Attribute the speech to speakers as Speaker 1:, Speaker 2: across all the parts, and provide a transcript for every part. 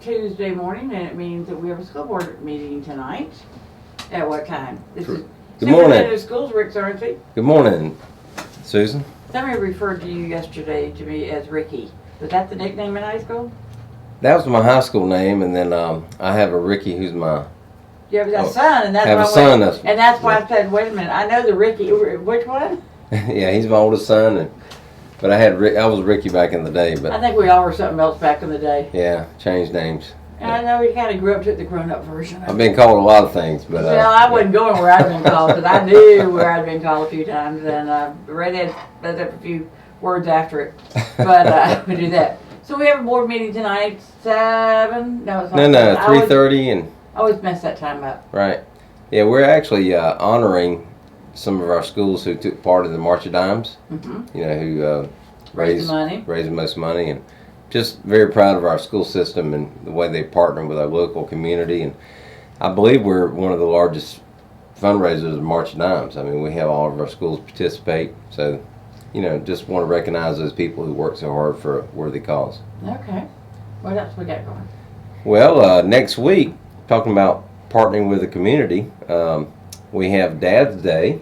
Speaker 1: Tuesday morning, and it means that we have a school board meeting tonight. At what time? This is
Speaker 2: Good morning.
Speaker 1: Superintendent of Schools, Rick Surrency.
Speaker 2: Good morning, Susan.
Speaker 1: Somebody referred to you yesterday to me as Ricky. Was that the nickname in high school?
Speaker 2: That was my high school name, and then I have a Ricky who's my.
Speaker 1: You have a son, and that's
Speaker 2: have
Speaker 1: why
Speaker 2: a son.
Speaker 1: and that's why I said, wait a minute. I know the Ricky. Which one?
Speaker 2: Yeah, he's my oldest son, but I was Ricky back in the day, but
Speaker 1: I think we all were something else back in the day.
Speaker 2: yeah, changed names.
Speaker 1: And I know we kind of grew up to the grown-up version.
Speaker 2: I've been called a lot of things, but
Speaker 1: well, I wasn't going where I'd been called, but I knew where I'd been called a few times, and read up a few words after it. But we do that. So we have a board meeting tonight, 7. No, it's not.
Speaker 2: No, 3:30 and.
Speaker 1: I always mess that time up.
Speaker 2: Right. Yeah, we're actually honoring some of our schools who took part in the March of Dimes.
Speaker 1: Mm-hmm.
Speaker 2: You know, who
Speaker 1: raised
Speaker 2: the most money, and just very proud of our school system and the way they partner with our local community. And I believe we're one of the largest fundraisers of March of Dimes. I mean, we have all of our schools participate. So, you know, just want to recognize those people who work so hard for a worthy cause.
Speaker 1: Okay. What else we got going?
Speaker 2: Well, next week, talking about partnering with the community, we have Dad's Day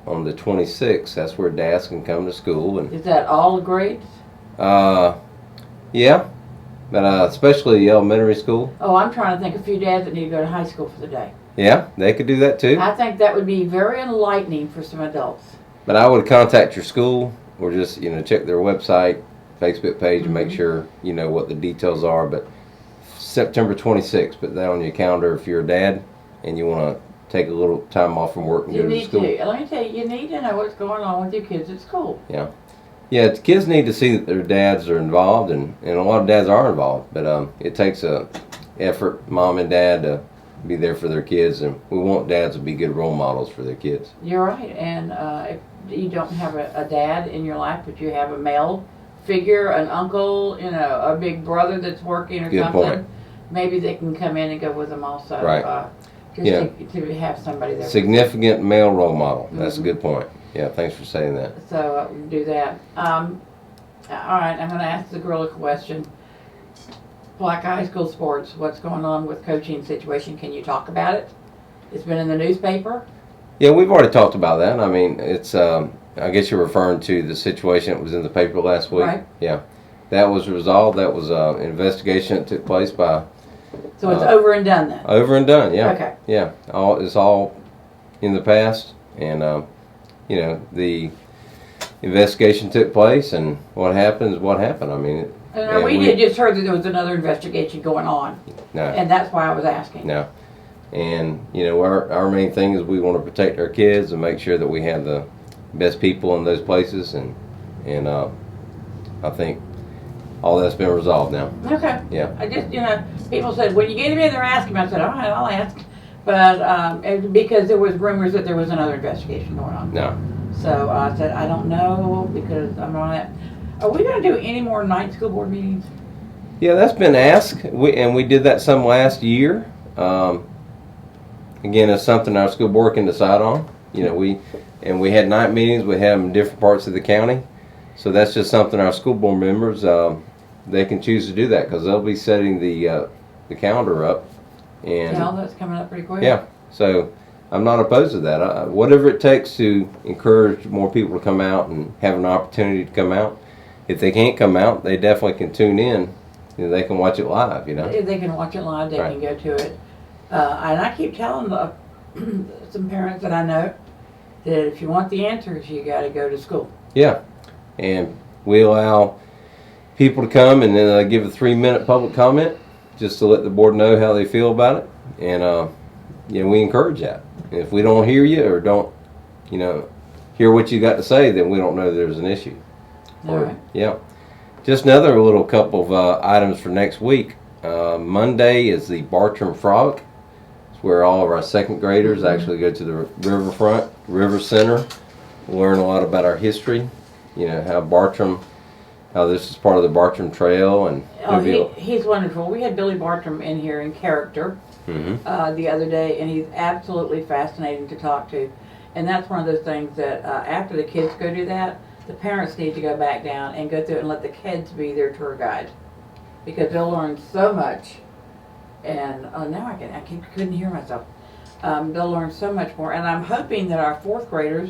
Speaker 2: on the 26th. That's where dads can come to school. And
Speaker 1: is that all the grades?
Speaker 2: Yeah, but especially elementary school.
Speaker 1: Oh, I'm trying to think of a few dads that need to go to high school for the day.
Speaker 2: Yeah, they could do that too.
Speaker 1: I think that would be very enlightening for some adults.
Speaker 2: But I would contact your school or just, check their website, Facebook page, and make sure you know what the details are. But September 26th, put that on your calendar if you're a dad and you want to take a little time off from work and go to school.
Speaker 1: Let me tell you, you need to know what's going on with your kids at school.
Speaker 2: Yeah. Yeah, kids need to see that their dads are involved, and a lot of dads are involved, but it takes a effort, mom and dad, to be there for their kids, and we want dads to be good role models for their kids.
Speaker 1: You're right, and if you don't have a dad in your life, but you have a male figure, an uncle, a big brother that's working or something,
Speaker 2: point.
Speaker 1: Maybe they can come in and go with them also.
Speaker 2: Right.
Speaker 1: To have somebody there.
Speaker 2: Significant male role model. That's a good point. Yeah, thanks for saying that.
Speaker 1: So do that. All right, I'm going to ask the girl a question. Black High School sports, what's going on with coaching situation? Can you talk about it? It's been in the newspaper?
Speaker 2: Yeah, we've already talked about that. I mean, it's, I guess you're referring to the situation that was in the paper last week.
Speaker 1: Right.
Speaker 2: Yeah. That was resolved. That was an investigation that took place by...
Speaker 1: So it's over and done then?
Speaker 2: Over and done, yeah.
Speaker 1: Okay.
Speaker 2: Yeah, it's all in the past, and the investigation took place, and what happened is what happened. I mean,
Speaker 1: we just heard that there was another investigation going on.
Speaker 2: No.
Speaker 1: And that's why I was asking.
Speaker 2: No. And our main thing is we want to protect our kids and make sure that we have the best people in those places, and I think all that's been resolved now.
Speaker 1: Okay.
Speaker 2: Yeah.
Speaker 1: I just, people said, when you get him in there, ask him. I said, all right, I'll ask. But because there was rumors that there was another investigation going on.
Speaker 2: No.
Speaker 1: So I said, I don't know, because I'm on that. Are we going to do any more night school board meetings?
Speaker 2: Yeah, that's been asked. We did that some last year. Again, it's something our school board can decide on. We had night meetings. We had them in different parts of the county. So that's just something our school board members, they can choose to do that, because they'll be setting the calendar up. And
Speaker 1: That's coming up pretty quick.
Speaker 2: Yeah, so I'm not opposed to that. Whatever it takes to encourage more people to come out and have an opportunity to come out. If they can't come out, they definitely can tune in. They can watch it live,
Speaker 1: If they can watch it live, they can go to it. And I keep telling some parents that I know that if you want the answers, you got to go to school.
Speaker 2: Yeah. And we allow people to come, and then give a 3-minute public comment just to let the board know how they feel about it. And we encourage that. And if we don't hear you or don't hear what you got to say, then we don't know there's an issue.
Speaker 1: All right.
Speaker 2: Yeah. Just another little couple of items for next week. Monday is the Bartram Frolic. It's where all of our second graders actually go to the riverfront, river center, learn a lot about our history. How this is part of the Bartram Trail, and
Speaker 1: he's wonderful. We had Billy Bartram in here in character the other day, and he's absolutely fascinating to talk to. And that's one of those things that after the kids go do that, the parents need to go back down and go through it and let the kids be their tour guide, because they'll learn so much And now couldn't hear myself. They'll learn so much more, and I'm hoping that our fourth graders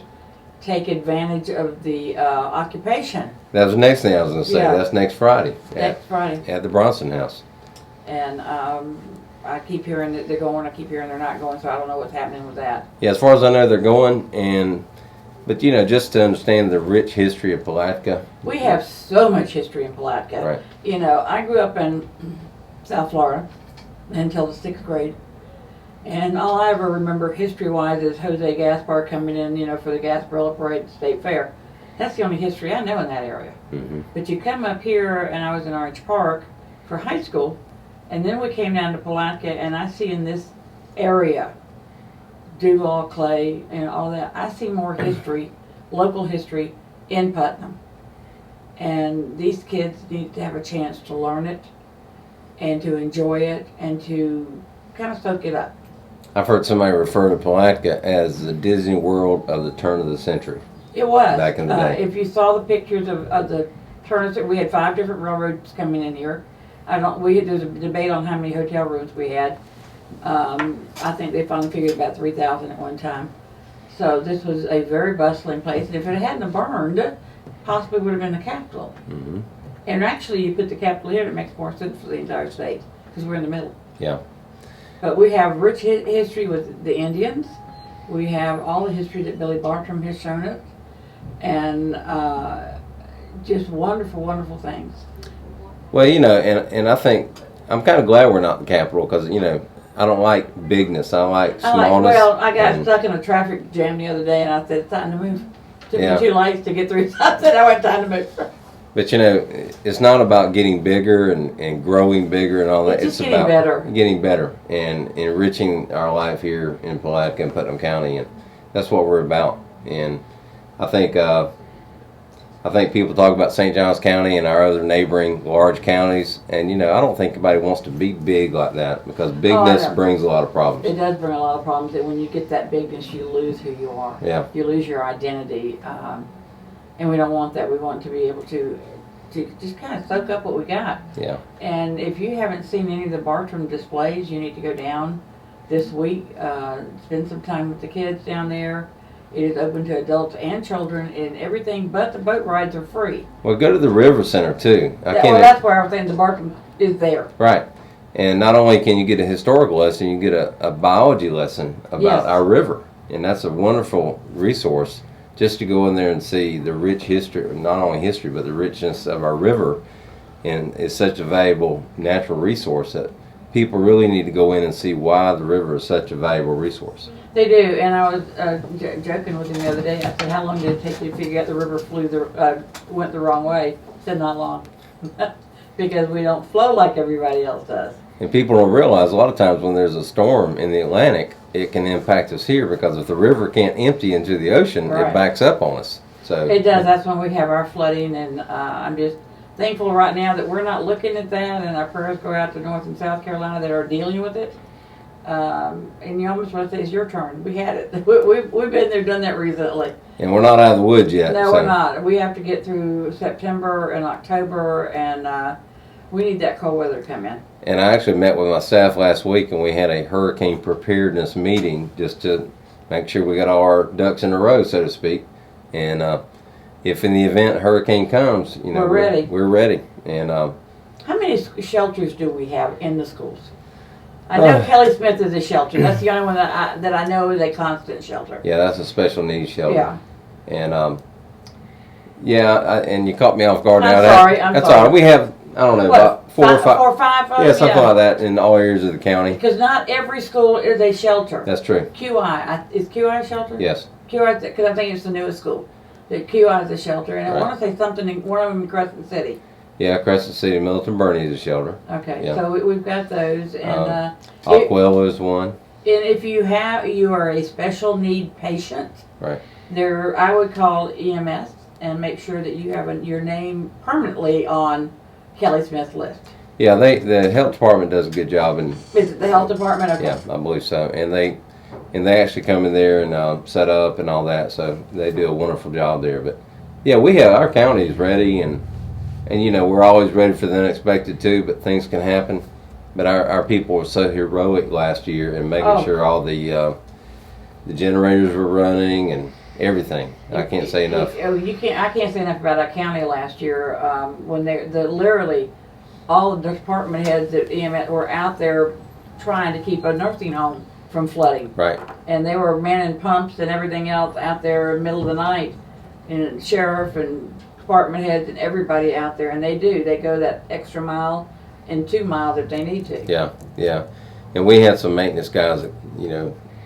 Speaker 1: take advantage of the occupation.
Speaker 2: That was the next thing I was going to say.
Speaker 1: Yeah.
Speaker 2: That's next Friday.
Speaker 1: Next Friday.
Speaker 2: At the Bronson House.
Speaker 1: And I keep hearing that they're going, I keep hearing they're not going, so I don't know what's happening with that.
Speaker 2: Yeah, as far as I know, they're going, but you know, just to understand the rich history of Palatka.
Speaker 1: We have so much history in Palatka.
Speaker 2: Right.
Speaker 1: You know, I grew up in South Florida until the 6th grade. And all I ever remember history-wise is Jose Gaspar coming in, you know, for the Gasparilla Parade at the State Fair. That's the only history I know in that area.
Speaker 2: Mm-hmm.
Speaker 1: But you come up here, and I was in Orange Park for high school, and then we came down to Palatka, and I see in this area, Duval, Clay, and all that, I see more history, local history, in Putnam. And these kids need to have a chance to learn it, and to enjoy it, and to kind of soak it up.
Speaker 2: I've heard somebody refer to Palatka as the Disney World of the turn of the century.
Speaker 1: It was.
Speaker 2: Back in the day.
Speaker 1: If you saw the pictures of the turns, we had 5 different railroads coming in here. There's a debate on how many hotel rooms we had. I think they finally figured about 3,000 at one time. So this was a very bustling place. And if it hadn't burned, possibly would have been the capital.
Speaker 2: Mm-hmm.
Speaker 1: And actually, you put the capital here, it makes more sense for the entire state because we're in the middle.
Speaker 2: Yeah.
Speaker 1: But we have rich history with the Indians. We have all the history that Billy Bartram has shown us. And just wonderful, wonderful things.
Speaker 2: Well, you know, and I think I'm kind of glad we're not the capital because, you know, I don't like bigness. I like smallness.
Speaker 1: I got stuck in a traffic jam the other day, and I said, it's time to move. Took me 2 lights to get through something. I went, time to move.
Speaker 2: But, you know, it's not about getting bigger and growing bigger and all that.
Speaker 1: It's about
Speaker 2: getting better and enriching our life here in Palatka and Putnam County, and that's what we're about. And I think people talk about St. Johns County and our other neighboring large counties, and you know, I don't think anybody wants to be big like that because bigness brings a lot of problems.
Speaker 1: It does bring a lot of problems, and when you get that bigness, you lose who you are.
Speaker 2: Yeah.
Speaker 1: You lose your identity, and we don't want that. We want to be able to just kind of soak up what we got.
Speaker 2: Yeah.
Speaker 1: And if you haven't seen any of the Bartram displays, you need to go down this week, spend some time with the kids down there. It is open to adults and children and everything, but the boat rides are free.
Speaker 2: Well, go to the River Center too.
Speaker 1: That's where I was saying the Bartram is there.
Speaker 2: Right. And not only can you get a historical lesson, you get a biology lesson about our river. And that's a wonderful resource just to go in there and see the rich history, not only history, but the richness of our river. And it's such a valuable natural resource that people really need to go in and see why the river is such a valuable resource.
Speaker 1: They do, and I was joking with him the other day. I said, how long did it take you to figure out the river went the wrong way? He said, not long. Because we don't flow like everybody else does.
Speaker 2: And people don't realize a lot of times when there's a storm in the Atlantic, it can impact us here because if the river can't empty into the ocean, it backs up on us. So
Speaker 1: it does. That's when we have our flooding, and I'm just thankful right now that we're not looking at that, and our prayers go out to North and South Carolina that are dealing with it. And you almost want to say it's your turn. We had it. We've been there, done that recently.
Speaker 2: And we're not out of the woods yet.
Speaker 1: No, we're not. We have to get through September and October, and we need that cold weather to come in.
Speaker 2: And I actually met with my staff last week, and we had a hurricane preparedness meeting just to make sure we got all our ducks in a row, so to speak. And if in the event a hurricane comes, you know,
Speaker 1: we're ready.
Speaker 2: We're ready. And
Speaker 1: how many shelters do we have in the schools? I know Kelly Smith is a shelter. That's the only one that I know is a constant shelter.
Speaker 2: Yeah, that's a special needs shelter.
Speaker 1: Yeah.
Speaker 2: And and you caught me off guard.
Speaker 1: I'm sorry.
Speaker 2: That's all right. We have, I don't know, about 4 or 5.
Speaker 1: 4 or 5.
Speaker 2: Yeah, something like that in all areas of the county.
Speaker 1: Because not every school is a shelter.
Speaker 2: That's true.
Speaker 1: QI is QI a shelter?
Speaker 2: Yes.
Speaker 1: QI, because I think it's the newest school. The QI is a shelter, and I want to say something. One of them in Crescent City.
Speaker 2: Yeah, Crescent City, Milton Bernie is a shelter.
Speaker 1: Okay,
Speaker 2: yeah.
Speaker 1: So we've got those, and
Speaker 2: Aquella is one.
Speaker 1: And if you are a special need patient,
Speaker 2: right?
Speaker 1: I would call EMS and make sure that you have your name permanently on Kelly Smith's list.
Speaker 2: Yeah, the health department does a good job, and
Speaker 1: is it the health department? Okay.
Speaker 2: Yeah, I believe so, and they actually come in there and set up and all that, so they do a wonderful job there. But yeah, our county is ready, and you know, we're always ready for the unexpected too, but things can happen. But our people were so heroic last year in making sure all the generators were running and everything. I can't say enough.
Speaker 1: I can't say enough about our county last year. When literally all the department heads at EMS were out there trying to keep a nursing home from flooding.
Speaker 2: Right.
Speaker 1: And they were manning pumps and everything else out there in the middle of the night, and sheriff and department heads and everybody out there, and they go that extra mile and 2 miles if they need to.
Speaker 2: Yeah, yeah. And we had some maintenance guys that,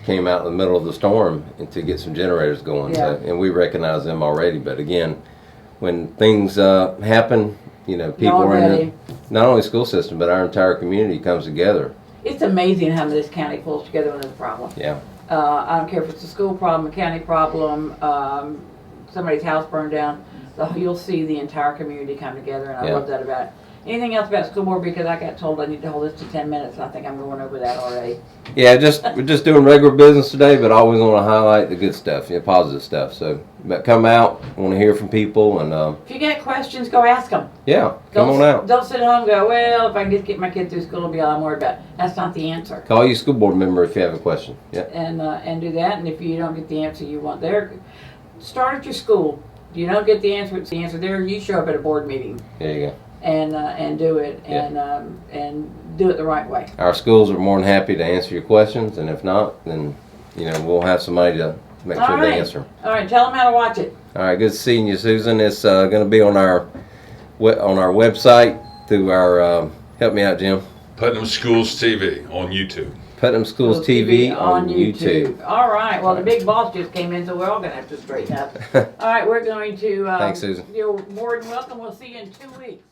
Speaker 2: came out in the middle of the storm to get some generators going.
Speaker 1: Yeah.
Speaker 2: So, and we recognize them already. But again, when things happen, people are in not only school system, but our entire community comes together.
Speaker 1: It's amazing how this county pulls together when there's a problem.
Speaker 2: Yeah.
Speaker 1: I don't care if it's a school problem, a county problem, somebody's house burned down. You'll see the entire community come together, and I love that about it. Anything else about school board? Because I got told I need to hold this to 10 minutes, and I think I'm going over that already.
Speaker 2: Yeah, we're just doing regular business today, but I always want to highlight the good stuff, positive stuff. So, but come out, want to hear from people, and
Speaker 1: if you got questions, go ask them.
Speaker 2: Yeah, come on out.
Speaker 1: Don't sit at home and go, well, if I can just get my kid through school, it'll be all I'm worried about. That's not the answer.
Speaker 2: Call your school board member if you have a question. Yeah.
Speaker 1: And do that. And if you don't get the answer you want there, start at your school. If you don't get the answer there, you show up at a board meeting.
Speaker 2: There you go.
Speaker 1: And do it, and do it the right way.
Speaker 2: Our schools are more than happy to answer your questions, and if not, then we'll have somebody to make sure they answer them.
Speaker 1: All right, tell them how to watch it.
Speaker 2: All right, good seeing you, Susan. It's going to be on our website through our help me out, Jim.
Speaker 3: Putnam Schools TV on YouTube.
Speaker 2: Putnam Schools TV on YouTube.
Speaker 1: All right. Well, the big boss just came in, so we're all going to have to straighten up. All right, we're going to.
Speaker 2: Thanks, Susan.
Speaker 1: You're more than welcome. We'll see you in 2 weeks.